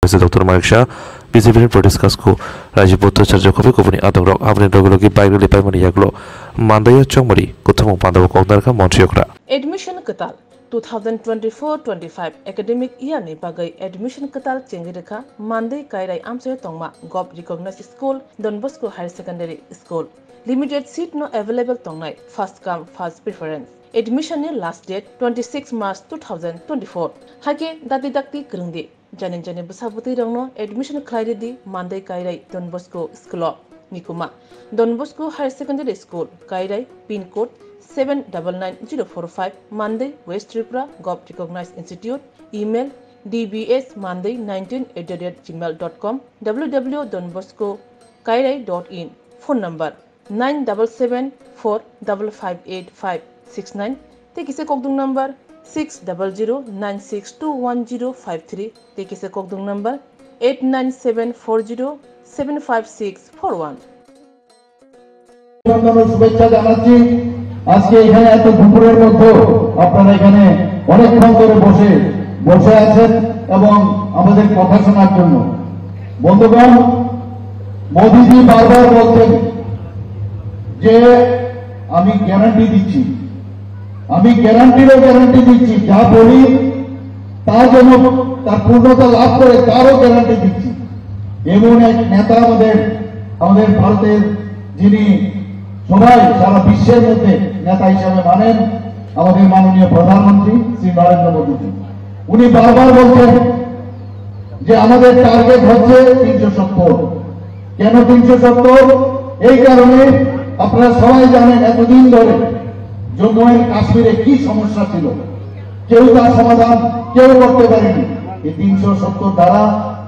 Professor Dr. Malik Shah, Visibility Protestas ko Raji Boto Charja Kopi Kopuni Atong Rok Avni Dogologi Baigro Lipai Mani Yaglo Mandaya Chongmari Kutamong Pandawa Kogdarka Montriokra. Admission Katal 2024-25 academic year ni bagai admission katal cengireka Monday Kairai Amsoy Tongma Gob Recognized School Don Bosco Higher Secondary School. Limited seat no available tongnai. First come, first preference. Admission ni last date 26 March 2024. Hake dati dakti kerungdi. Janin besabuti rongno admission klaide di Monday Kairai Don Bosco School Nikuma. Don Bosco Higher Secondary School Kairai pin code 799045 Monday West Tripura Gob Recognized Institute. Email dbsmonday19@gmail.com www.donboscokairai.in. Phone number 9774558569. Take is a Kokdung number 60096211053. Take is a Kokdung number 89740756141. শুভেচ্ছা জানাচ্ছি। আজকে এখানে এত দুপুরের মধ্যে আপনারা এখানে অনেকক্ষণ ধরে বসে আছেন এবং আমাদের কথা শোনার জন্য। বন্ধুগণ, মোদিজি বারবার বলছেন যে আমি গ্যারান্টি দিচ্ছি, আমি গ্যারান্টি দিচ্ছি, যা বলি তা যেন তার পূর্ণতা লাভ করে তারও গ্যারান্টি দিচ্ছি। এমন এক নেতা আমাদের ভারতের, যিনি সবাই সারা বিশ্বের মধ্যে নেতা হিসাবে মানেন, আমাদের মাননীয় প্রধানমন্ত্রী শ্রী নরেন্দ্র মোদীজি। উনি বারবার বলছেন যে আমাদের টার্গেট হচ্ছে 370। কেন 370? এই কারণে আপনারা সবাই জানেন এতদিন ধরে জম্মু এন্ড কাশ্মীরে কি সমস্যা ছিল, কেউ তার সমাধান করতে পারেনি। এই 370 দ্বারা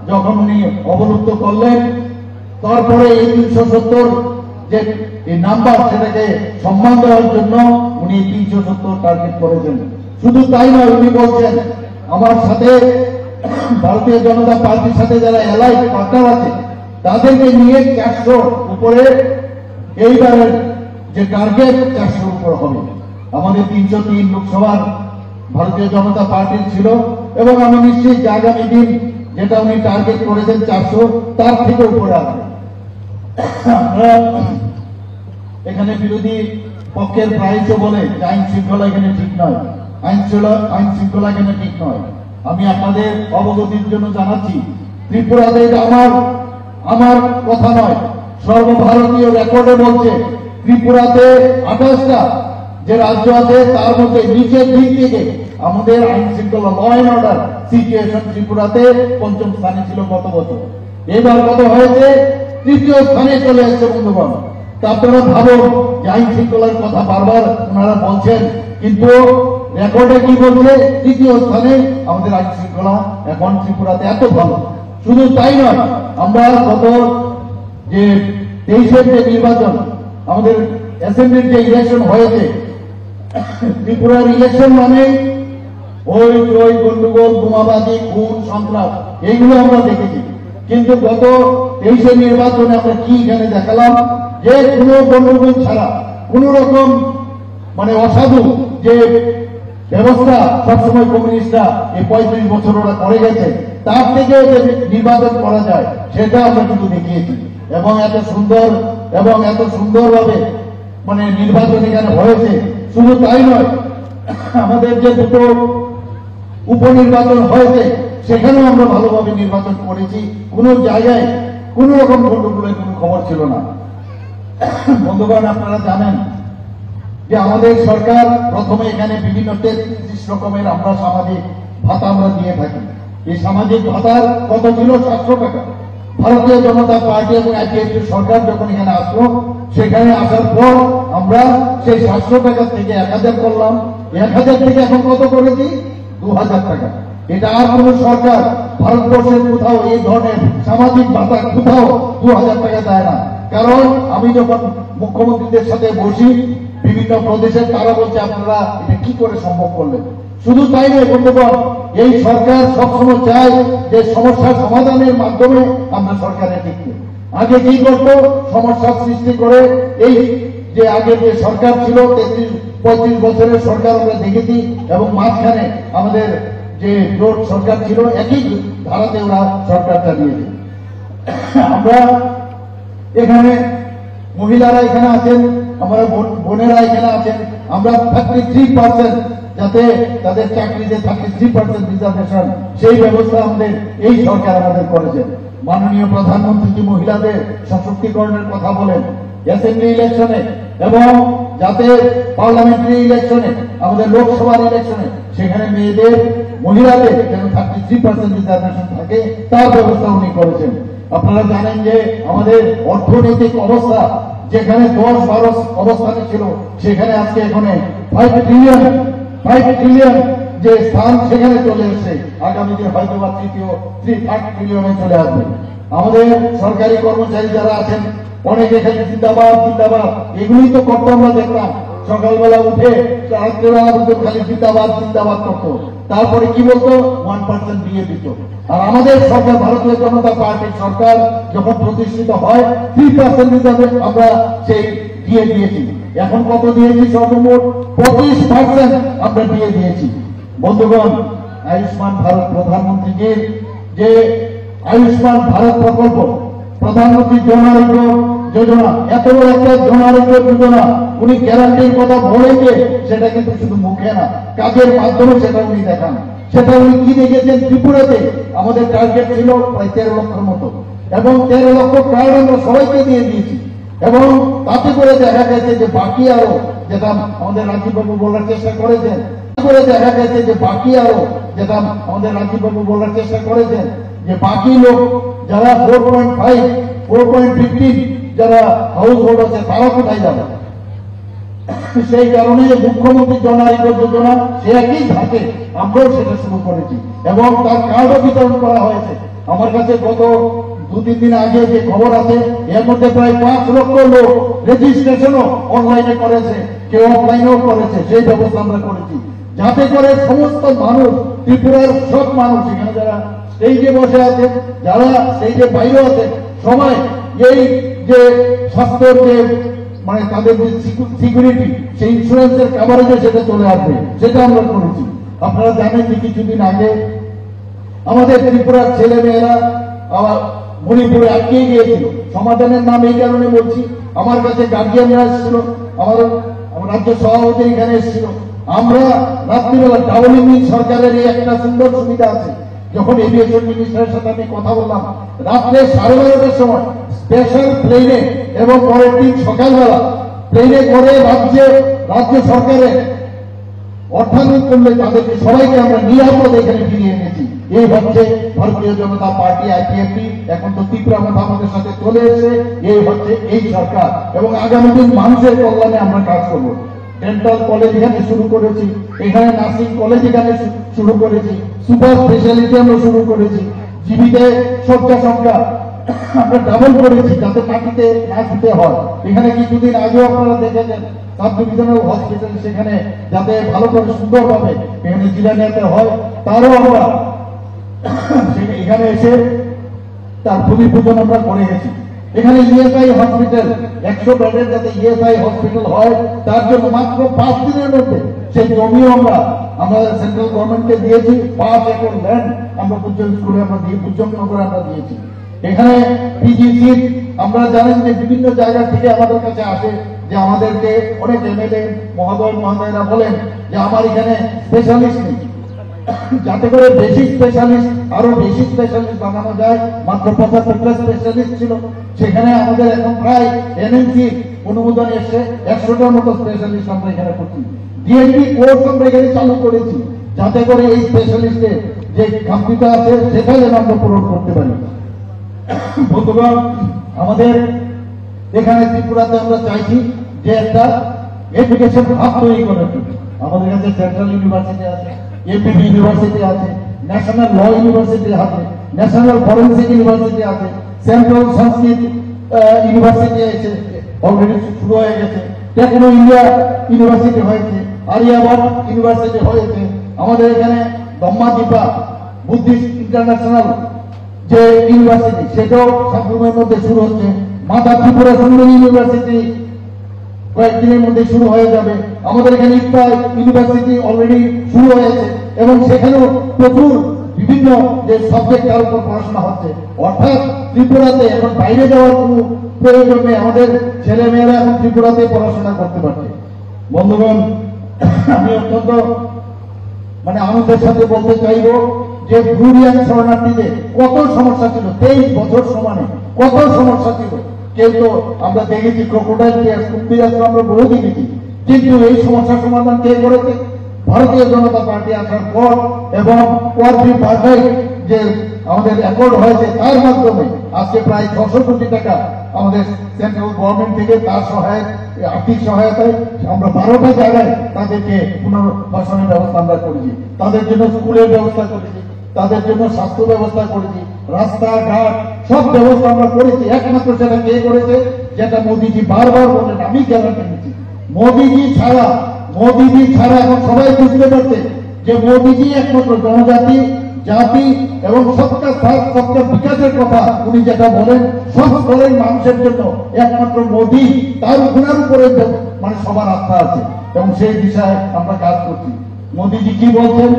যখন উনি অবলুপ্ত করলেন, তারপরে এই 370 যে এই নাম্বার, সেটাকে সম্মান দেওয়ার জন্য উনি 370 টার্গেট করেছেন। শুধু তাই নয়, উনি বলছেন আমার সাথে ভারতীয় জনতা পার্টির সাথে যারা এলাইড পার্টনার আছে তাদেরকে নিয়ে 400 উপরে এইবারের যে টার্গেট 400 উপর হবে। আমাদের 303 লোকসভার ভারতীয় জনতা পার্টির ছিল এবং আমি নিশ্চিত যে আগামী দিন যেটা উনি টার্গেট করেছেন 400, তার থেকে উপরে আসবে। এখানে বিরোধী পক্ষের প্রায়শ বলে যে আইন শৃঙ্খলা এখানে ঠিক নয়, আইন শৃঙ্খলা এখানে ঠিক নয়। আমি আপনাদের অবগতির জন্য জানাচ্ছি, ত্রিপুরাতে এটা আমার কথা নয়, সর্বভারতীয় রেকর্ডে বলছে ত্রিপুরাতে 28টা যে রাজ্য আছে তার মধ্যে নিচের দিক থেকে আমাদের আইন শৃঙ্খলা, ল অ্যান্ড অর্ডার সিচুয়েশন ত্রিপুরাতে 5ম স্থানে ছিল গত বছর। এবার কত হয়েছে? 3য় স্থানে চলে আসছে। বন্ধুগণ, তা আপনারা ভাবুন যে আইন শৃঙ্খলার কথা বারবার ওনারা বলছেন, কিন্তু রেকর্ডে কি বলছে? 3য় স্থানে আমাদের আইন শৃঙ্খলা এখন ত্রিপুরাতে এত ভালো। শুধু তাই নয়, আমরা গত যে 23-এর যে নির্বাচন, আমাদের অ্যাসেম্বলির যে ইলেকশন হয়েছে, ত্রিপুরার ইলেকশন মানে ওই গন্ডগোল, বোমাবাজি, খুন, সন্ত্রাস, এইগুলো আমরা দেখেছি। কিন্তু গত 23-এর নির্বাচনে আমরা কি এখানে দেখালাম যে কোনো গন্ডগোল ছাড়া, কোন রকম মানে অসাধু যে ব্যবস্থা সবসময় কমিউনিস্টরা এই 35 বছর ওরা করে গেছে, তার থেকে যে নির্বাচন করা যায় সেটা আমরা কিন্তু দেখিয়েছি। এবং এত সুন্দরভাবে মানে নির্বাচন এখানে হয়েছে। শুধু তাই নয়, আমাদের যে দুটো উপনির্বাচন হয়েছে সেখানেও আমরা ভালোভাবে নির্বাচন করেছি। কোন জায়গায় কোন রকম গন্ডগোলের কোনো খবর ছিল না। বন্ধুগণ, আপনারা জানেন যে আমাদের সরকার প্রথমে এখানে বিভিন্ন 33 রকমের আমরা সামাজিক ভাতা আমরা দিয়ে থাকি। এই সামাজিক ভাতার কত ছিল? 700 টাকা। ভারতীয় জনতা পার্টি এবং আইপিএফ সরকার যখন এখানে আসলো, সেখানে আসার পর আমরা সেই 700 টাকা থেকে 1000 করলাম। 1000 থেকে এখন কত করেছি? 2000 টাকা। এটা আর কোন সরকার ভারতবর্ষের কোথাও এই ধরনের সামাজিক ভাতা কোথাও 2000 টাকা দেয় না। কারণ আমি যখন মুখ্যমন্ত্রীদের সাথে বসি বিভিন্ন প্রদেশের, তারা বলছে আপনারা এটা কি করে সম্ভব করলেন। শুধু তাই নয় বন্ধুগণ, এই সরকার সবসময় চায় যে সমস্যার সমাধানের মাধ্যমে আমরা সরকারে টিকতে। আগে কি করতো? সমস্যার সৃষ্টি করে এই যে আগের যে সরকার ছিল 35 বছরের সরকার আমরা দেখেছি, এবং মাঝখানে আমাদের যে জোট সরকার ছিল একই ধারাতে ওরা সরকার চালিয়েছে। আমরা এখানে মহিলারা এখানে আছেন, আমরা বোনেরা এখানে আছেন, আমরা 33% যাতে তাদের চাকরিতে 33% রিজার্ভেশন সেই ব্যবস্থা আমাদের এই সরকার আমাদের করেছেন। মাননীয় প্রধানমন্ত্রী মহিলাদের সশক্তিকরণের কথা বলেন অ্যাসেম্বলি ইলেকশনে এবং যাতে পার্লামেন্টারি ইলেকশনে আমাদের লোকসভার ইলেকশনে সেখানে মেয়েদের মহিলাদের যেন 33% রিজার্ভেশন থাকে তার ব্যবস্থা উনি করেছেন। আপনারা জানেন যে আমাদের অর্থনৈতিক অবস্থা যেখানে 10-12 অবস্থানে ছিল সেখানে আজকে এখানে 5 ট্রিলিয়ন যে স্থান সেখানে চলে এসেছে, আগামী দিনে হয়তো বা তৃতীয় 3-3 ট্রিলিয়নে চলে আসবে। আমাদের সরকারি কর্মচারী যারা আছেন অনেকে খালি জিন্দাবাদ জিন্দাবাদ এগুলি তো করতো, আমরা দেখলাম সকালবেলা উঠে রাত্রেবেলা পর্যন্ত খালি জিন্দাবাদ জিন্দাবাদ করতো, তারপরে কি বলতো 1% দিয়ে দিত। আর আমাদের সরকার ভারতীয় জনতা পার্টির সরকার যখন প্রতিষ্ঠিত হয় 3% হিসাবে আমরা সেই দিয়ে দিয়েছি। এখন কত দিয়েছি? সর্বমোট 25% আমরা দিয়ে দিয়েছি। বন্ধুগণ, আয়ুষ্মান ভারত প্রধানমন্ত্রীজির যে আয়ুষ্মান ভারত প্রকল্প, প্রধানমন্ত্রী জন আরোগ্য যোজনা, এত বড় একটা জন আরোগ্য যোজনা উনি গ্যারান্টির কথা বলে যে সেটা কিন্তু শুধু মুখে না কাজের মাধ্যমে সেটা উনি দেখান। সেটা উনি কি দেখেছেন? ত্রিপুরাতে আমাদের টার্গেট ছিল প্রায় 13 লক্ষের মতো এবং 13 লক্ষ কার্ড আমরা সবাইকে দিয়ে দিয়েছি এবং তাতে করে দেখা গেছে যে বাকি আরো, যেটা আমাদের রাজীববাবু বলার চেষ্টা করেছেন, দেখা গেছে যে বাকি আরো, যেটা আমাদের রাজীববাবু বলার চেষ্টা করেছেন যে বাকি লোক যারা 4.5 4.15 যারা হাউস হোল্ড আছে তারা কোথায় যাবে? সেই কারণে মুখ্যমন্ত্রী জন আরোগ্য যোজনা সে একই থাকে, আমরাও সেটা শুরু করেছি এবং তার কার্ডও বিতরণ করা হয়েছে। আমার কাছে গত 2-3 দিন আগে যে খবর আছে এর মধ্যে প্রায় 5 লক্ষ লোক রেজিস্ট্রেশনও অনলাইনে করেছে, কেউ অফলাইনেও করেছে। সেই ব্যবস্থা আমরা করেছি যাতে করে সমস্ত মানুষ, ত্রিপুরার সব মানুষ এখানে যারা স্টেজে বসে আছে, যারা স্টেজে বাইরে আছে, সবাই এই যে স্বাস্থ্যের যে মানে তাদের যে সিকিউরিটি সেই ইন্স্যুরেন্সের কাভারেজে সেটা চলে আসবে, সেটা আমরা করেছি। আপনারা জানেন যে কিছুদিন আগে আমাদের ত্রিপুরার ছেলে মেয়েরা আবার মণিপুরে আটকে গিয়েছিল। সমাধানের নাম এই কারণে বলছি, আমার কাছে গার্জিয়ানরা এসেছিল, আমার রাজ্য সভাপতি এখানে এসেছিল। আমরা রাত্রিবেলা ডাবল ইঞ্জিন সরকারের এই একটা সুন্দর সুবিধা আছে, যখন এভিয়েশন মিনিস্টারের সাথে আমি কথা বললাম রাত্রে 12:30টার সময় স্পেশাল প্লেনে এবং পরের দিন সকালবেলা প্লেনে করে রাজ্য সরকারের অর্থায়ন করলে তাদেরকে সবাইকে আমরা নিরাপদ এখানে ফিরিয়ে এনেছি। এই হচ্ছে ভারতীয় জনতা পার্টি আইপিএফটি, এখন তো ত্রিপুরা মতো আমাদের সাথে চলে এসে এই হচ্ছে এই সরকার এবং আগামী দিন মানুষের কল্যাণে আমরা কাজ করবো। ডেন্টাল কলেজ এখানে শুরু করেছি, এখানে নার্সিং কলেজ এখানে শুরু করেছি, সুপার স্পেশালিটি আমরা শুরু করেছি, জীবিতে শয্যা সংখ্যা আমরা ডাবল করেছি যাতে মাটিতে না দিতে হয়। এখানে কিছুদিন আগেও আপনারা দেখেছেন সাব ডিভিশনাল হসপিটাল, সেখানে যাতে ভালো করে সুন্দরভাবে এখানে জিলানিয়াতে হয় তারও আমরা এখানে এসে তার ভূমি পূজন আমরা করে গেছি। এখানে ইএসআই হসপিটাল 100 বেডের যাতে ইএসআই হসপিটাল হয় তার জন্য মাত্র 5 দিনের মধ্যে সেই জমিও আমরা সেন্ট্রাল গভর্নমেন্টকে দিয়েছি। 5 একর ল্যান্ড আমরা পূজন স্কুলে আমরা দিয়ে পূজন নগরে আমরা দিয়েছি। এখানে পিজিসি আমরা জানেন যে বিভিন্ন জায়গা থেকে আমাদের কাছে আসে যে আমাদেরকে অনেক এমএলএ মহোদয়রা বলেন যে আমার এখানে স্পেশালিস্ট নেই, যাতে করে বেশি স্পেশালিস্ট আরো বেশি স্পেশালিস্ট বানানো যায়। মাত্র 75টা স্পেশালিস্ট ছিল, সেখানে আমাদের এখন প্রায় এনএমসি অনুমোদন এসে 100টার মতো স্পেশালিস্ট আমরা এখানে করছি। ডিএনপি কোর্স আমরা এখানে চালু করেছি যাতে করে এই স্পেশালিস্টের যে খামতিটা আছে সেটা যেন আমরা পূরণ করতে পারি। বন্ধুগণ, আমাদের এখানে ত্রিপুরাতে আমরা চাইছি যে একটা এডুকেশন হাব তৈরি করার জন্য। আমাদের কাছে সেন্ট্রাল ইউনিভার্সিটি আছে, এমপিবি ইউনিভার্সিটি আছে, ন্যাশনাল ল ইউনিভার্সিটি আছে, ন্যাশনাল ফরেন্সিক ইউনিভার্সিটি আছে, সেন্ট্রাল সংস্কৃত ইউনিভার্সিটি আছে, অলরেডি শুরু হয়ে গেছে, টেকনো ইন্ডিয়া ইউনিভার্সিটি হয়েছে, আরিয়াবাদ ইউনিভার্সিটি হয়েছে। আমাদের এখানে ব্রহ্মাদীপা বুদ্ধিস্ট ইন্টারন্যাশনাল যে ইউনিভার্সিটি সেটাও সাবরুমের মধ্যে শুরু হচ্ছে। মাতা ত্রিপুরা সুন্দরী ইউনিভার্সিটি কয়েকদিনের মধ্যে শুরু হয়ে যাবে। আমাদের এখানে একটা ইউনিভার্সিটি অলরেডি শুরু হয়েছে এবং সেখানেও প্রচুর বিভিন্ন যে সাবজেক্ট তার উপর পড়াশোনা হচ্ছে। অর্থাৎ ত্রিপুরাতে এখন বাইরে যাওয়ার কোনো প্রয়োজন নেই, আমাদের ছেলে মেয়েরা এখন ত্রিপুরাতে পড়াশোনা করতে পারছে। বন্ধুগণ, আমি অত্যন্ত আনন্দের সাথে বলতে চাইব যে ব্লুরিয়ান শরণার্থীতে কত সমস্যা ছিল, 23 বছর সমানে কত সমস্যা ছিল। কিন্তু আমরা দেখেছি ক্রোকোডাইল টিয়ার্স, কুম্ভীরাজ আমরা বহু দেখেছি, কিন্তু এই সমস্যার সমাধান কে করেছে? ভারতীয় জনতা পার্টি আসার পর এবং কোয়াড্রি পার্টাই যে আমাদের অ্যাকর্ড হয়েছে তার মাধ্যমে আজকে প্রায় 600 কোটি টাকা আমাদের সেন্ট্রাল গভর্নমেন্ট থেকে তার আর্থিক সহায়তায় আমরা 12টা জায়গায় তাদেরকে পুনর্বাসনের ব্যবস্থা আমরা করেছি, তাদের জন্য স্কুলের ব্যবস্থা করেছি, তাদের জন্য স্বাস্থ্য ব্যবস্থা করেছি, রাস্তাঘাট সব ব্যবস্থা আমরা করেছি। একমাত্র সেটা কে করেছে? যেটা মোদিজি বারবার বলেন, আমি গ্যারান্টি নিচ্ছি মোদিজি ছাড়া এখন সবাই বুঝতে পারছে যে মোদিজি একমাত্র জনজাতি জাতি এবং সবটা সাথ সবটা বিকাশের কথা উনি যেটা বলেন সব স্তরের মানুষের জন্য একমাত্র মোদি, তার গুণের উপরে সবার আস্থা আছে এবং সেই বিষয়ে আমরা কাজ করছি। মোদিজি কি বলছেন?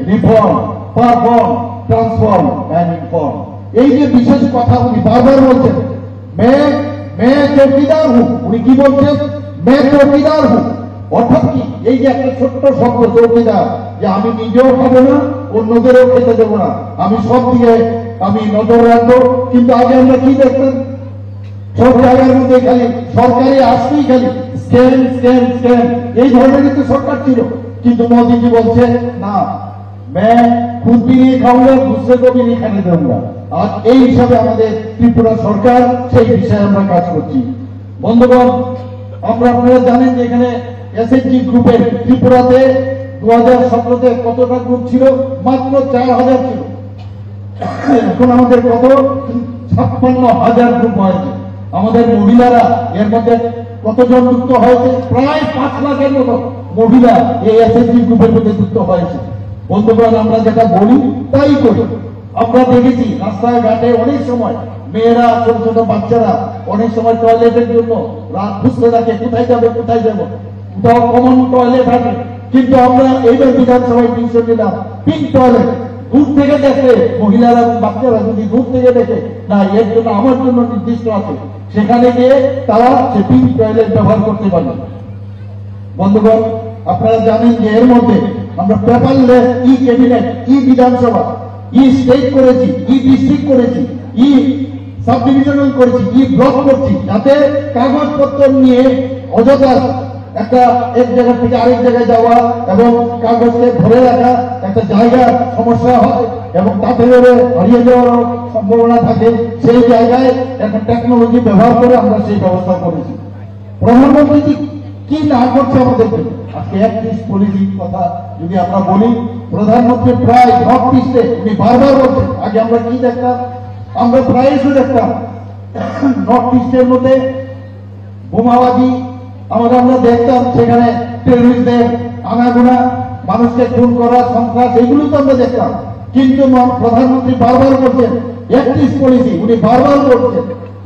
Reform, perform, transform and inform, এই যে বিশেষ কথা উনি বারবার বলছেন। মে চৌকিদার হু, উনি কি বলছেন? মে চৌকিদার হু, অর্থাৎ কি? এই যে একটা ছোট্ট শব্দ চৌকিদার, যে আমি নিজেও খাবো না, অন্যদেরও খেতে দেবো না, আমি সব দিকে আমি নজর রাখবো। কিন্তু আগে আমরা কি দেখতাম? সব জায়গার মধ্যে খালি সরকারি আসলেই খালি স্ক্যান স্ক্যান স্ক্যান, এই ধরনেরই তো সরকার ছিল। কিন্তু মোদীজি বলছে না, मैं खुद भी नहीं खाऊंगा, दूसरे को भी नहीं खाने दूंगा। আর এই হিসাবে আমাদের ত্রিপুরা সরকার সেই বিষয়ে আমরা কাজ করছি। বন্ধুগণ, আপনারা জানেন যে এখানে এসএসজি গ্রুপের ত্রিপুরাতে 2017-তে কতটা গ্রুপ ছিল? মাত্র 4000 ছিল। এখন আমাদের কত? 56,000 গ্রুপ হয়েছে। আমাদের মহিলারা এর মধ্যে কতজন যুক্ত হয়েছে? প্রায় 5 লাখের মতো মহিলা এই এসএসজি গ্রুপের মধ্যে যুক্ত হয়েছে। বন্ধুগণ, আমরা যেটা বলি তাই করি। আমরা দেখেছি রাস্তায় ঘাটে অনেক সময় মেয়েরা, ছোট ছোট বাচ্চারা অনেক সময় টয়লেটের জন্য রাত খুঁজতে থাকে, কোথায় যাবে কোথায় যাবো, কোথাও কমন টয়লেট আছে। কিন্তু আমরা এইবার বিধানসভায় পিংশন নিলাম পিঙ্ক টয়লেট। দূর থেকে দেখে মহিলারা বাচ্চারা যদি দূর থেকে দেখে না এর জন্য আমার জন্য নির্দিষ্ট আছে, সেখানে গিয়ে তারা সে পিঙ্ক টয়লেট ব্যবহার করতে পারে। বন্ধুগণ, আপনারা জানেন যে এর মধ্যে আমরা পেপারলেস ই ক্যাবিনেট, ই বিধানসভা, ই স্টেট করেছি, ই ডিস্ট্রিক্ট করেছি, ই সাব ডিভিশনাল করেছি, ই ব্লক করছি, যাতে কাগজপত্র নিয়ে অযথা এক জায়গা থেকে আরেক জায়গায় যাওয়া এবং কাগজকে ধরে রাখা একটা জায়গার সমস্যা হয় এবং তাতে হারিয়ে যাওয়ার সম্ভাবনা থাকে। সেই জায়গায় এখন টেকনোলজি ব্যবহার করে আমরা সেই ব্যবস্থা করেছি। প্রধানমন্ত্রী কি না করছে আমাদের জন্য? আজকে একত্রিশ পলিসির কথা যদি আমরা বলি, প্রধানমন্ত্রী প্রায় নর্থ ইস্টে উনি বারবার বলছেন। আগে আমরা কি দেখতাম? আমরা প্রায়শই দেখতাম নর্থ ইস্টের মধ্যে বোমাবাজি, আমরা দেখতাম সেখানে টেররিস্টদের আনাগোনা, মানুষকে খুন করা, সন্ত্রাস, এগুলো তো আমরা দেখতাম। কিন্তু প্রধানমন্ত্রী বারবার বলছেন 31 পলিসি, উনি বারবার বলছেন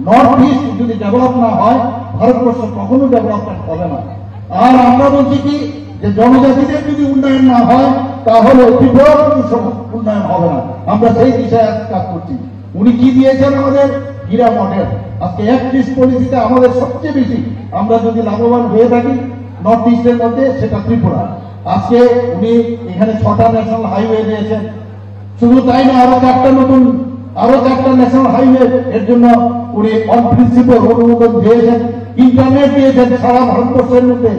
নর্থ ইস্ট যদি ডেভেলপ না হয় ভারতবর্ষ কখনো ডেভেলপমেন্ট হবে না। আর আমরা বলছি কি, যে জনজাতিদের যদি উন্নয়ন না হয় তাহলে ত্রিপুরা উন্নয়ন হবে না। আমরা সেই বিষয়ে কাজ করছি। উনি কি দিয়েছেন আমাদের? হীরা মডেল। আজকে 31 পলিসিতে আমাদের সবচেয়ে বেশি আমরা যদি লাভবান হয়ে থাকি নর্থ ইস্টের মধ্যে, সেটা ত্রিপুরা। আজকে উনি এখানে 6টা ন্যাশনাল হাইওয়ে দিয়েছেন। শুধু তাই না, আরো 4টা ন্যাশনাল হাইওয়ে এর জন্য উনি অন প্রিন্সিপাল অনুমোদন দিয়েছেন। ইন্টারনেট দিয়েছেন সারা ভারতবর্ষের মধ্যে,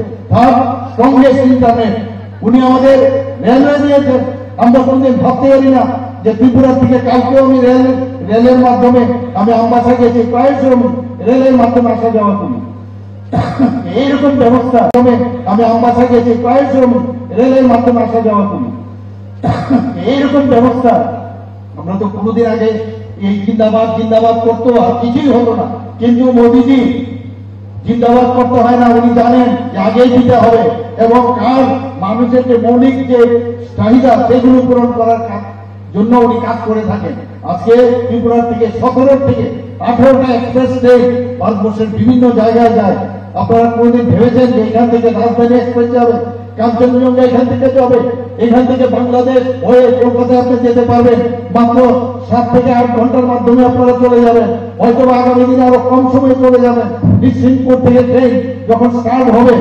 স্ট্রংগেস্ট ইন্টারনেট। উনি আমাদের রেলওয়ে দিয়েছেন। আমরা কোনদিন ভাবতে পারি না যে ত্রিপুরা থেকে কালকেও আমি রেলের মাধ্যমে আমি আমবাসা গেছি, প্রায়শই রেলের মাধ্যমে আসা যাওয়া করি। এইরকম ব্যবস্থা আমি আমবাসা গেছি, প্রায়শই রেলের মাধ্যমে আসা যাওয়া করি। এইরকম ব্যবস্থা আমরা তো কোনোদিন আগে এই জিন্দাবাদ জিন্দাবাদ করতো আর কিছুই হতো না। কিন্তু মোদীজি জিন্দাবাদ করতে হয় না, উনি জানেন যে আগেই দিতে হবে এবং কার মানুষের যে মৌলিক যে চাহিদা সেগুলো পূরণ করার জন্য উনি কাজ করে থাকেন। আজকে ত্রিপুরা থেকে 17 থেকে 18টা এক্সপ্রেস ট্রেন ভারতবর্ষের বিভিন্ন জায়গায় যায়। আপনারা কোনদিন ভেবেছেন যে এখান থেকে রাজধানী এক্সপ্রেস যাবে, কাঞ্চনজঙ্ঘা এখান থেকে যাবে, এখান থেকে বাংলাদেশ হয়ে কলকাতায় আপনি যেতে পারবেন মাত্র 7 থেকে 8 ঘন্টার মাধ্যমে আপনারা চলে যাবেন। হয়তো আগামী দিনে আরো কম সময়ে চলে যাবেন। নিশ্চিন্তপুর থেকে ট্রেন যখন স্টার্ট হবে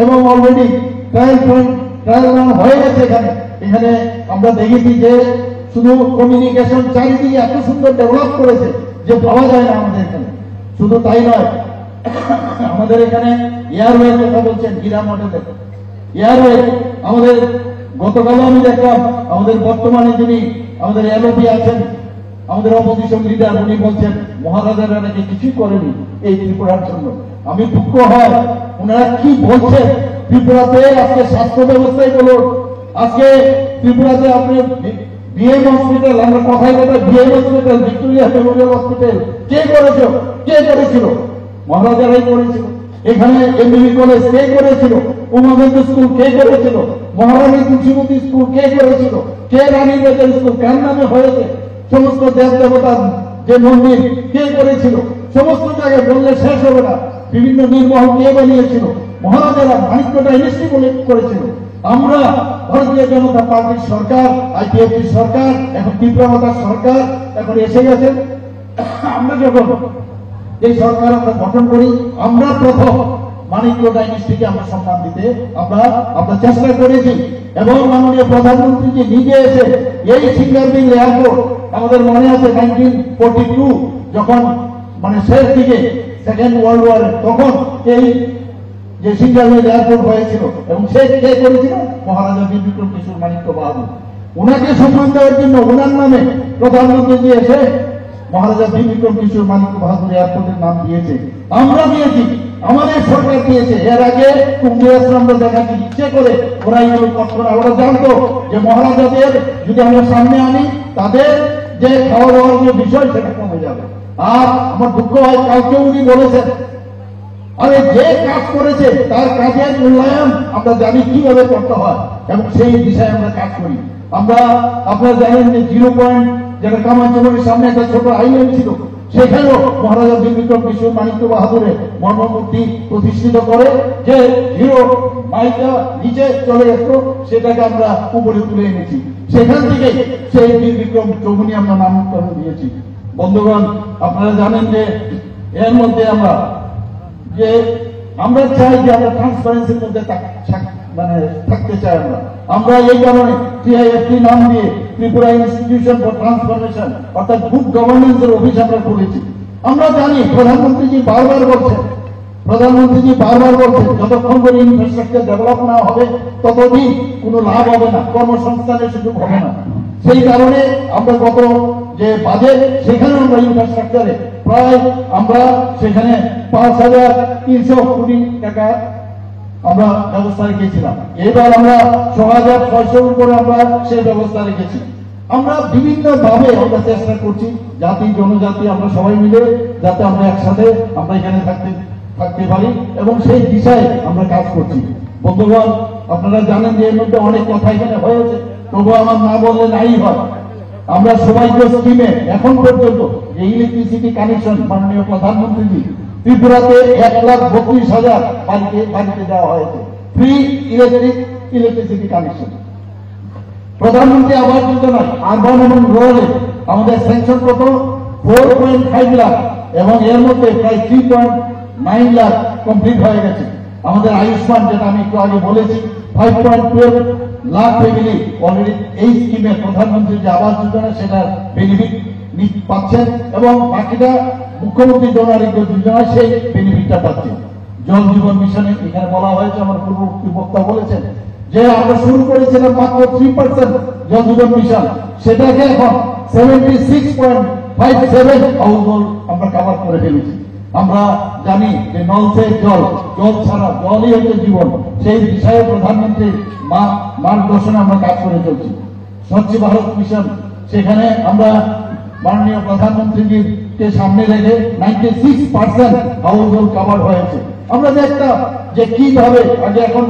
এবং অলরেডি ট্রায়াল রান হয়ে গেছে এখানে আমরা দেখেছি যে শুধু কমিউনিকেশন চারিদিকে এত সুন্দর ডেভেলপ করেছে যে পাওয়া যায় না আমাদের এখানে। শুধু তাই নয়, আমাদের এখানে এয়ারওয়ে কথা বলছেন হীরা মডেলের এয়ারওয়ে। আমাদের গতকাল আমি দেখলাম আমাদের বর্তমানে যিনি আমাদের এলওপি আছেন, আমাদের অপোজিশন লিডার, উনি বলছেন মহারাজারা নাকি কিছুই করেনি এই ত্রিপুরার জন্য। আমি দুঃখ হয় ওনারা কি বলছেন। ত্রিপুরাতে আজকে স্বাস্থ্য ব্যবস্থায় বলুন, আজকে ত্রিপুরাতে আপনি বিএম হসপিটাল, আমরা কথায় কথায় BM hospital, Victoria memorial hospital কে করেছিল? মহারাজারাই করেছিল। এখানে এমবিবি কলেজ কে করেছিল? উমানন্দ স্কুল কে করেছিল? মহারানী তুলসীমতী স্কুল কে করেছিল? কে রানী বাজার স্কুল কার নামে হয়েছে? সমস্ত দেব দেবতার যে মন্দির কে করেছিল? সমস্ত জায়গায় বললে শেষ হবে না। বিভিন্ন নির্মহল কে বানিয়েছিল? মহারাজারা। মানিক্য ডাইনেস্টি বলে করেছিল। আমরা ভারতীয় জনতা পার্টির সরকার, আইপিএফটি সরকার, এখন তীব্রতার সরকার এখন এসে গেছেন। আমরা যখন এই সরকার আমরা গঠন করি, আমরা প্রথম মানিক্য ডাইনেস্টিকে আমরা সম্মান দিতে আমরা চেষ্টা করেছি। এবং মাননীয় প্রধানমন্ত্রীজি নিজে এসে এই সিঙ্গারবিল এয়ারপোর্ট, আমাদের মনে আছে 1942 যখন মানে শেষ দিকে সেকেন্ড ওয়ার্ল্ড ওয়ার, তখন এই যে সিঙ্গারবিল এয়ারপোর্ট হয়েছিল এবং সে কে করেছিল? মহারাজা বীর বিক্রম কিশোর মানিক্য বাহাদুর। ওনাকে সম্মান দেওয়ার জন্য ওনার নামে প্রধানমন্ত্রী এসে মহারাজা বীর বিক্রম কিশোর মানিক্য বাহাদুর এয়ারপোর্টের নাম দিয়েছে। আমরা দিয়েছি, আমাদের সরকার দিয়েছে। এর আগে কংগ্রেস আমরা দেখাচ্ছি ইচ্ছে করে ওরা এইগুলো করতো না। ওরা জানতো যে মহারাজাদের যদি আমরা সামনে আনি তাদের যে খাওয়া দাওয়ার যে বিষয় সেটা কমে যাবে। আর আমার দুঃখ হয়, কালকে উনি বলেছেন আরে যে কাজ করেছে তার কাজের মূল্যায়ন আমরা জানি কিভাবে করতে হয় এবং সেই বিষয়ে আমরা কাজ করি। আমরা আপনারা জানেন যে 0 পয়েন্ট যেটা কামারজীবনের সামনে একটা ছোট আইল্যান্ড ছিল, সেখানেও মহারাজা বীর বিক্রম কিশোর মানিক্য বাহাদুরের মর্মমূর্তি প্রতিষ্ঠিত করে যে 0 মাইলটা নিচে চলে যেত, সেটাকে আমরা উপরে তুলে এনেছি। সেখান থেকে সেই বীর বিক্রম চৌমুহনী আমরা নামকরণ দিয়েছি। বন্ধুগণ, আপনারা জানেন যে এর মধ্যে আমরা চাই যে আমরা ট্রান্সপারেন্সির মধ্যে থাকতে চাই। আমরা এই কারণে টিআইএফটি নাম দিয়ে ত্রিপুরা ইনস্টিটিউশন ফর ট্রান্সফরমেশন অর্থাৎ গুড গভর্নেন্সের অফিস আমরা খুলেছি। আমরা জানি প্রধানমন্ত্রীজি বারবার বলছেন যতক্ষণ করে ইনফ্রাস্ট্রাকচার ডেভেলপ না হবে ততদিন কোনো লাভ হবে না, কর্মসংস্থানের সুযোগ হবে না। সেই কারণে আমরা গত যে বাজেট সেখানে আমরা ইনফ্রাস্ট্রাকচারে প্রায় আমরা সেখানে 5,300 কোটি টাকা আমরা ব্যবস্থা রেখেছিলাম। এবার আমরা 6,600 উপরে আমরা সেই ব্যবস্থা রেখেছি। আমরা বিভিন্ন ভাবে আমরা চেষ্টা করছি জাতি জনজাতি আমরা সবাই মিলে যাতে আমরা একসাথে আমরা এখানে থাকতে পারি এবং সেই দিশায় আমরা কাজ করছি। বন্ধুগণ, আপনারা জানেন যে এর মধ্যে অনেক কথা এখানে হয়েছে, তবু আমার না বললে নাই হয়। আমরা সবাইকে স্কিমে এখন পর্যন্ত যে ইলেকট্রিসিটি কানেকশন মাননীয় প্রধানমন্ত্রী ত্রিপুরাতে 1,32,000 বাড়িতে দেওয়া হয়েছে ফ্রি ইলেকট্রিসিটি কানেকশন। প্রধানমন্ত্রী আবাস যোজনা আরবান এবং রুরালে আমাদের স্যাংশন কত 4.5 লাখ এবং এর মধ্যে প্রায় 3.9 লাখ কমপ্লিট হয়ে গেছে। আমাদের আয়ুষ্মান যেটা আমি একটু আগে বলেছি 5.12 লাখ ফ্যামিলি অলরেডি এই স্কিমে প্রধানমন্ত্রী যে আবাস যোজনা সেটার বেনিফিট পাচ্ছেন এবং বাকিটা মুখ্যমন্ত্রী জন আরোগ্য যোজনা সেই বেনিফিটটা পাচ্ছে। জল জীবন মিশনে এখানে বলা হয়েছে, আমার পূর্ববর্তী বক্তা বলেছেন যে আমরা শুরু করেছিলাম মাত্র 3% জল জীবন মিশন, সেটাকে এখন 76.57 হাউসহোল্ড আমরা কভার করে ফেলেছি। আমরা জানি যে নল সে জল ছাড়া জলই হচ্ছে জীবন, সেই বিষয়ে প্রধানমন্ত্রীর মার্গদর্শনে আমরা কাজ করে চলছি। স্বচ্ছ ভারত মিশন, সেখানে আমরা মাননীয় প্রধানমন্ত্রীকে সামনে রেখে 96% হাউসহোল্ড কভার হয়েছে। আমরা দেখতাম যে কিভাবে আগে এখন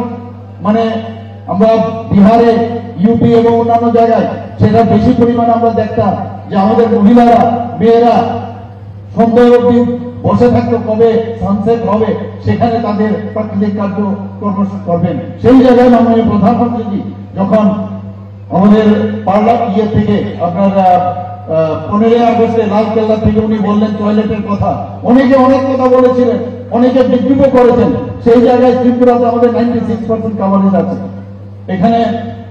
আমরা বিহারে ইউপি এবং অন্যান্য জায়গায় সেটা বেশি পরিমাণে আমরা দেখতাম যে আমাদের মহিলারা মেয়েরা সন্ধ্যা অবধি বসে থাকতো কবে সানসেট হবে সেখানে তাদের প্রাকৃতিক কার্যক্রম করবেন। সেই জায়গায় মাননীয় প্রধানমন্ত্রী যখন আমাদের পার্লামেন্ট থেকে আপনার 15 আগস্টে লালকেল্লা থেকে উনি বললেন টয়লেটের কথা, অনেকে অনেক কথা বলেছিলেন, অনেকে বিদ্রুপ করেছেন। সেই জায়গায় ত্রিপুরাতে আমাদের 96% কাভারেজ আছে। এখানে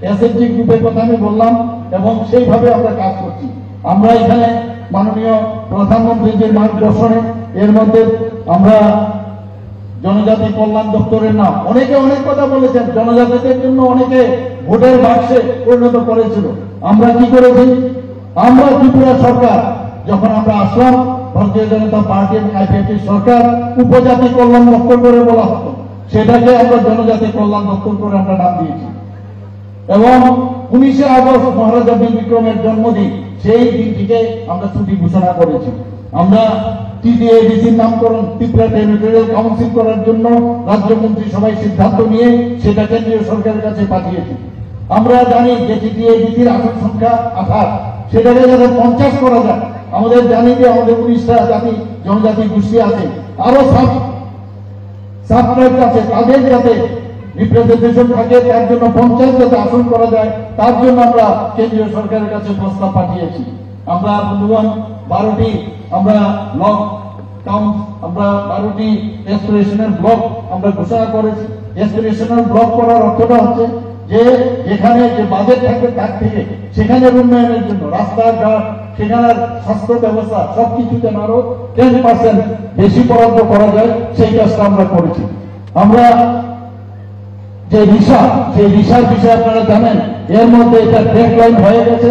এসএসজি গ্রুপের কথা আমি বললাম এবং সেইভাবে আমরা কাজ করছি। আমরা এখানে মাননীয় প্রধানমন্ত্রীর যে মার্গদর্শনে এর মধ্যে আমরা জনজাতি কল্যাণ দপ্তরের নাম, অনেকে অনেক কথা বলেছেন, জনজাতিদের জন্য অনেকে ভোটের বাক্সে পরিণত করেছিল। আমরা কি করেছি, আমরা ত্রিপুরা সরকার যখন আমরা আসলাম, ভারতীয় জনতা পার্টি এবং আইপিএফটি সরকার উপজাতি কল্যাণ দপ্তর করে বলা হতো, সেটাকে আমরা জনজাতি কল্যাণ দপ্তর করে আমরা নাম দিয়েছি। এবং 19 আগস্ট মহারাজা বীর বিক্রমের জন্মদিন, সেই দিনটিকে আমরা ছুটি ঘোষণা করেছি। আমরা টিডিএডিসির নামকরণ ত্রিপুরা টেরিটোরিয়াল কাউন্সিল করার জন্য রাজ্য মন্ত্রিসভায় সিদ্ধান্ত নিয়ে সেটা কেন্দ্রীয় সরকারের কাছে পাঠিয়েছি। আমরা জানি যে টিডিএডিসির আসন সংখ্যা 28, সেটাকে যাতে 50 করা যায়। আমাদের জানি যে আমাদের 19টা জাতি জনজাতি গোষ্ঠী আছে, আরো সাবট্রাইব আছে, তাদের যাতে রিপ্রেজেন্টেশন থাকে, তার জন্য 50 যাতে আসন করা যায়, তার জন্য আমরা কেন্দ্রীয় সরকারের কাছে প্রস্তাব পাঠিয়েছি। আমরা বন্ধুগণ 12টি আমরা ব্লক কাউন্ট, আমরা 12টি এক্সপ্রেশনাল ব্লক আমরা ঘোষণা করেছি। এক্সপ্রেশনাল ব্লক করার অর্থটা হচ্ছে যে যেখানে যে বাজেট থাকবে তার থেকে সেখানের উন্নয়নের জন্য রাস্তাঘাট, সেখানের স্বাস্থ্য ব্যবস্থা সবকিছু যেন আরো 10% বেশি বরাদ্দ করা যায়, সেই কাজটা আমরা করেছি। আমরা যে সেই রিসার বিষয়ে আপনারা জানেন, এর মধ্যে এটা ডেডলাইন হয়ে গেছে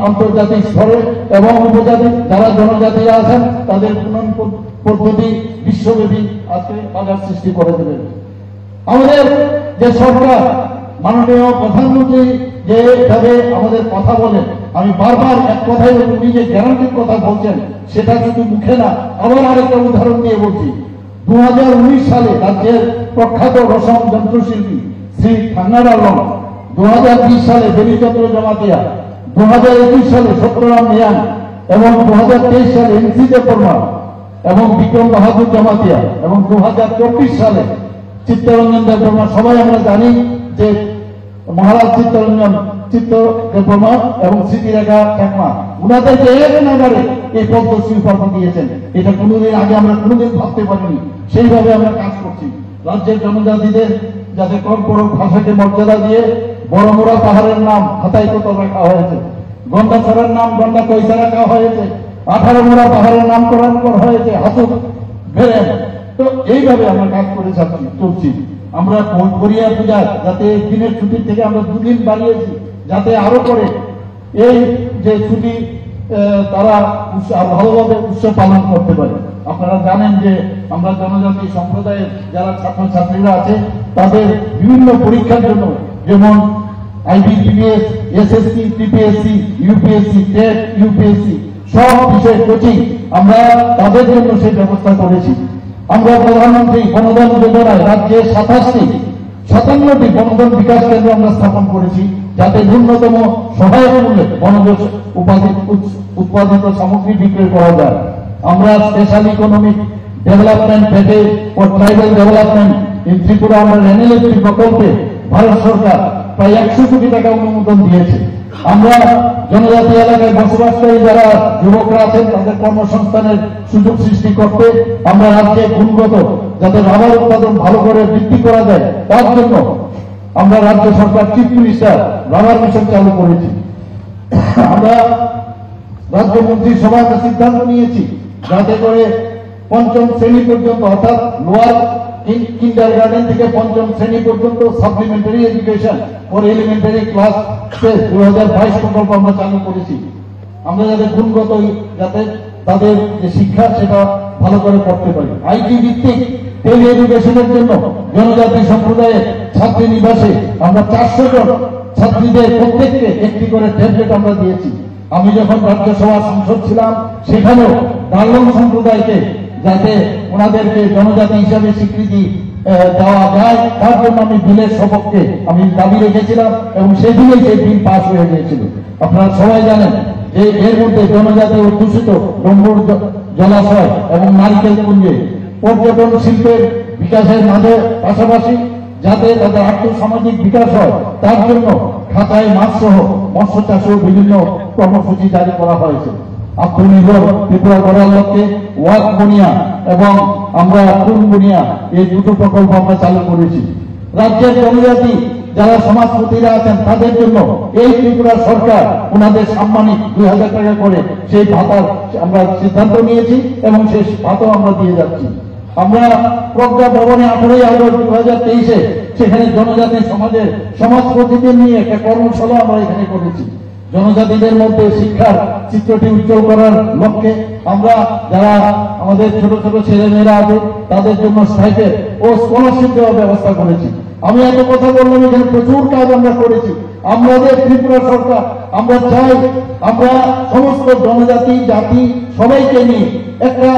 আন্তর্জাতিক স্তরে এবং উপজাতি যারা জনজাতিরা আছেন তাদের উন্নয়ন পদ্ধতি বিশ্বব্যাপী আজকে বাজার সৃষ্টি করে দেবেন। আমাদের যে সরকার মাননীয় প্রধানমন্ত্রী যেভাবে আমাদের কথা বলেন, আমি বারবার এক কথাই উনি যে গ্যারান্টির কথা বলছেন সেটা শুধু মুখে না, আবার আরেকটা উদাহরণ দিয়ে বলছি। 2019 সালে রাজ্যের প্রখ্যাত রসম যন্ত্রশিল্পী শ্রী থাঙ্গার আলম, 2020 সালে দেবীচন্দ্র জমাতিয়া, 2021 সালে সত্যরাম মিয়ান এবং 2023 সালে এনসি দেববর্মা এবং বিক্রম বাহাদুর জমাতিয়া এবং 2024 সালে চিত্তরঞ্জন দেববর্মা, সবাই আমরা জানি যে মহারাজ চিত্তরঞ্জন দেববর্মা এবং স্মৃতিরেখা ঠাকুমা, উনাদেরকে এক নাগারে এই পদ্মশ্রী উপাধি দিয়েছেন। এটা কোনোদিন আগে আমরা কোনোদিন ভাবতে পারিনি। সেইভাবে আমরা কাজ করছি। রাজ্যের জনজাতিদের যাতে কর্কট ভাষাকে মর্যাদা দিয়ে বড়মোড়া পাহাড়ের নাম হাতাই কোতল রাখা হয়েছে, গন্ডাছড়ার নাম গন্ডা কইসা রাখা হয়েছে, 18 মোড়া পাহাড়ের নামকরণ করা হয়েছে হাসুক বেরেন। তো এইভাবে আমরা কাজ করে চলছি। আমরা গড়িয়া পূজা যাতে দিনের ছুটির থেকে আমরা 2 দিন বাড়িয়েছি, যাতে আরো করে এই যে ছুটি তারা ভালোভাবে উৎসব পালন করতে পারে। আপনারা জানেন যে আমরা জনজাতি সম্প্রদায়ের যারা ছাত্রছাত্রীরা আছে তাদের বিভিন্ন পরীক্ষার জন্য, যেমন IBPS, SSC, TPSC, UPSC, TET, UPSC সব বিষয়ে কোচিং আমরা তাদের জন্য সেই ব্যবস্থা করেছি। আমরা প্রধানমন্ত্রী বনধন যোজনায় রাজ্যে 57টি বনধন বিকাশ কেন্দ্র আমরা স্থাপন করেছি, যাতে ন্যূনতম সহায়ক মূল্যে বনজ উৎপাদিত সামগ্রী বিক্রয় করা যায়। আমরা স্পেশাল ইকোনমিক ডেভেলপমেন্ট প্যাকেজ ও ট্রাইবাল ডেভেলপমেন্ট ইন ত্রিপুরা আমরা এনএলএফটি প্রকল্পে ভারত সরকার প্রায় 100 কোটি টাকা অনুমোদন দিয়েছে। আমরা জনজাতি এলাকায় বসবাসকারী যারা যুবকরা আছেন তাদের কর্মসংস্থানের সুযোগ সৃষ্টি করতে আমরা রাজ্যে গুণগত যাতে রাবার উৎপাদন ভালো করে বৃদ্ধি করা যায়, তার জন্য আমরা রাজ্য সরকার চিফ মিনিস্টার রাবার মিশন চালু করেছি। আমরা রাজ্য মন্ত্রিসভায় সিদ্ধান্ত নিয়েছি যাতে করে 5ম শ্রেণী পর্যন্ত অর্থাৎ লোয়ার কিন্ডারগার্টেন থেকে 5ম শ্রেণী পর্যন্ত supplementary education for elementary class 2022 প্রকল্প আমরা চালু করেছি। আমরা যাতে গুণগত যাতে তাদের যে শিক্ষা সেটা ভালো করে করতে পারি। আইটি ভিত্তিক টেলি এডুকেশনের জন্য জনজাতি সম্প্রদায়ের ছাত্রী নিবাসে আমরা 400 জন ছাত্রীদের প্রত্যেককে একটি করে ট্যাবলেট আমরা দিয়েছি। আমি যখন রাজ্যসভা সাংসদ ছিলাম সেখানেও ডালং সম্প্রদায়কে যাতে ওনাদেরকে জনজাতি হিসাবে স্বীকৃতি দেওয়া যায় তার জন্য আমি বিলের সপক্ষে আমি দাবি রেখেছিলাম এবং সেদিনেই সেই বিল পাস হয়ে গিয়েছিল। আপনারা সবাই জানেন যে এর মধ্যে জনজাতি অধ্যুষিত ডম্বুর জলাশয় এবং নারিকেল কুঞ্জে পর্যটন শিল্পের বিকাশের মাঝে পাশাপাশি যাতে তাদের আর্থসামাজিক বিকাশ হয় তার জন্য খাতায় মাছ সহ মৎস্য চাষেও বিভিন্ন কর্মসূচি জারি করা হয়েছে। আত্মনির্ভর ত্রিপুরা গড়ার লক্ষ্যে ওয়াক বুনিয়া এবং আমরা কুল বুনিয়া এই দুটো প্রকল্প আমরা চালু করেছি। রাজ্যের জনজাতি যারা সমাজপতিরা আছেন তাদের জন্য এই ত্রিপুরা সরকার ওনাদের সাম্মানিক 2000 টাকা করে সেই ভাতার আমরা সিদ্ধান্ত নিয়েছি এবং সেই ভাতাও আমরা দিয়ে যাচ্ছি। আমরা প্রজ্ঞা ভবনে 18 আগস্ট 2023 সেখানে জনজাতি সমাজের সমাজপতিদের নিয়ে একটা কর্মশালা আমরা এখানে করেছি। জনজাতিদের মধ্যে শিক্ষার চিত্রটি উজ্জ্বল করার লক্ষ্যে আমরা যারা আমাদের ছোট ছোট ছেলেমেয়েরা আছে তাদের জন্য সাইকেল ও স্কলারশিপ দেওয়ার ব্যবস্থা করেছি। আমি এত কথা বললাম, এখানে প্রচুর কাজ আমরা করেছি। আমাদের ত্রিপুরা সরকার আমরা চাই আমরা সমস্ত জনজাতি জাতি সবাইকে নিয়ে একটা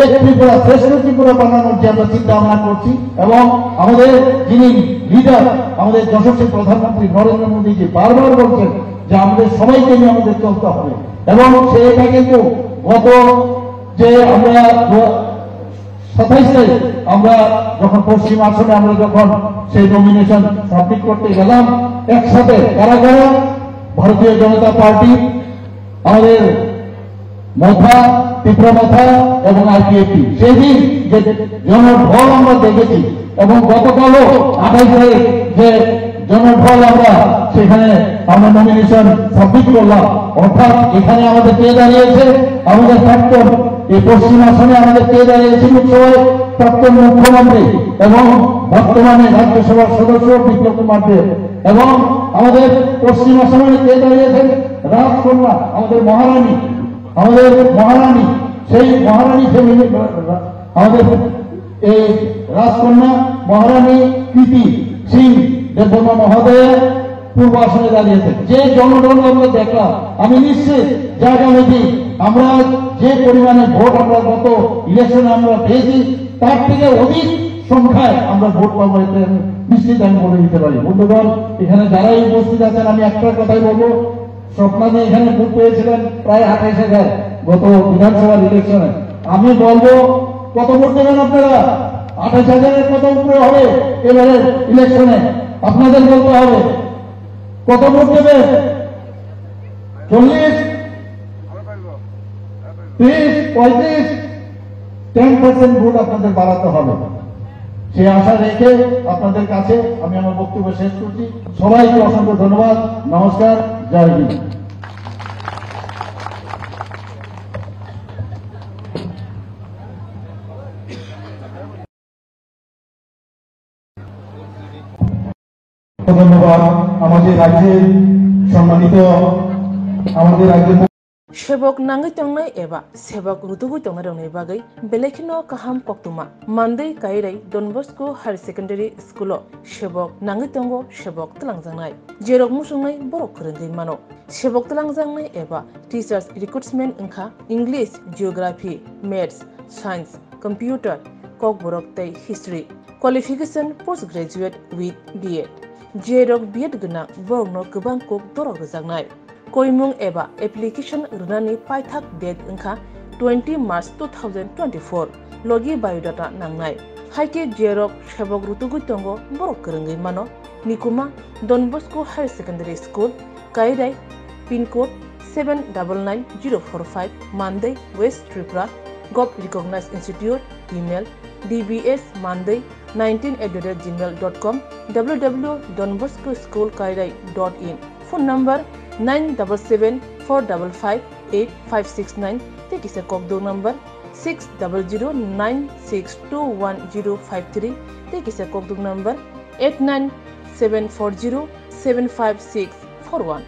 এক ত্রিপুরা শ্রেষ্ঠ ত্রিপুরা বানানোর যে আমরা চিন্তা ভাবনা করছি এবং আমাদের যিনি লিডার আমাদের যশস্বী প্রধানমন্ত্রী নরেন্দ্র মোদীজি বারবার বলছেন যে আমাদের সবাইকে নিয়ে আমাদের চলতে হবে এবং সেটা কিন্তু গত যে আমরা 27 তারিখ আমরা যখন পশ্চিম আসনে আমরা যখন সেই নমিনেশন সাবমিট করতে গেলাম একসাথে কারা কারা ভারতীয় জনতা পার্টি আমাদের মথা ত্রিপুরা মথা এবং আরপিএফটি সেদিন যে জনঢল আমরা দেখেছি এবং গতকালও 28 তারিখ যে জনঢল আমরা সেখানে আমরা নমিনেশন সাবমিট করলাম। অর্থাৎ এখানে আমাদের কে দাঁড়িয়েছে আমাদের প্রাক্তন এই পশ্চিম আসনে আমাদের কে দাঁড়িয়েছে লোকসভায় প্রাক্তন মুখ্যমন্ত্রী এবং বর্তমানে রাজ্যসভার সদস্য বিপ্লব কুমার দেব এবং আমাদের পশ্চিম আসনে কে দাঁড়িয়েছেন রাজকন্যা আমাদের মহারানী সেই মহারানী ফ্যামিলি আমাদের এই রাজকন্যা মহারানী কৃতি সিং দেববর্মা মহোদয় পূর্ব আসনে দাঁড়িয়েছে। যে জনগণ আমরা দেখলাম আমি নিশ্চিত জায়গামেজি আমরা যে পরিমাণে ভোট আমরা গত ইলেকশনে আমরা পেয়েছি তার থেকে অধিক সংখ্যায় আমরা ভোট পাবো এতে নিশ্চিত আমি বলে দিতে পারি। বন্ধুগণ এখানে যারাই উপস্থিত আছেন আমি একটা কথাই বলবো, স্বপ্নাদি এখানে ভোট পেয়েছিলেন প্রায় 28,000 গত বিধানসভার ইলেকশনে। আমি বলবো কত ভোট দেবেন আপনারা? 28,000-এর কত উপরে হবে এবারে ইলেকশনে? আপনাদের বলতে হবে কত ভোট দেবেন? 40, 30, 35, 10% ভোট আপনাদের বাড়াতে হবে। সে আশা রেখে আপনাদের কাছে আমি আমার বক্তব্য শেষ করছি। সবাইকে অসংখ্য ধন্যবাদ। নমস্কার, জয় হিন্দ। ধন্যবাদ আমাদের রাজ্যের সম্মানিত সেবক নাঙ্গি তংনাই এবা সেবক রুতুগুই তংনা রংনি বাগৈ বেলেখিনো কাহাম পক্তুমা মানदै কাইরাই Don Bosco higher secondary school सेबक नांगै तंगो सेबक तलांजांनाय जेरक मुसुंनाय बरक फोरोंगै मानो सेबक तलांजांनाय एबा टीचर्स रिक्रुटमेंट इंखा English geography maths science computer कक बरक तै history qualification post graduate with BEd जेरक बीएड गना बरकनो गोबां कक दरक रोजांनाय कोइमुं एबा एप्लीकेशन रुनानि पाइथाक डेट इंखा 20 मार्च 2024 लगी बायोडाटा नांनाय हाइके जेरक सेबक रुतुगुइ तंगो बरक गोरोंगै मानो निकुमा Don Bosco higher secondary school Kairai pin code 799045 मानदै वेस्ट त्रिपुरा गभ recognised institute email dbsmanday19@gmail.com www.donboscoschoolkairai.in phone number 9774558569 ते किसे कॉक दो नंबर 6009621053 ते किसे कॉक दो नंबर 89740756441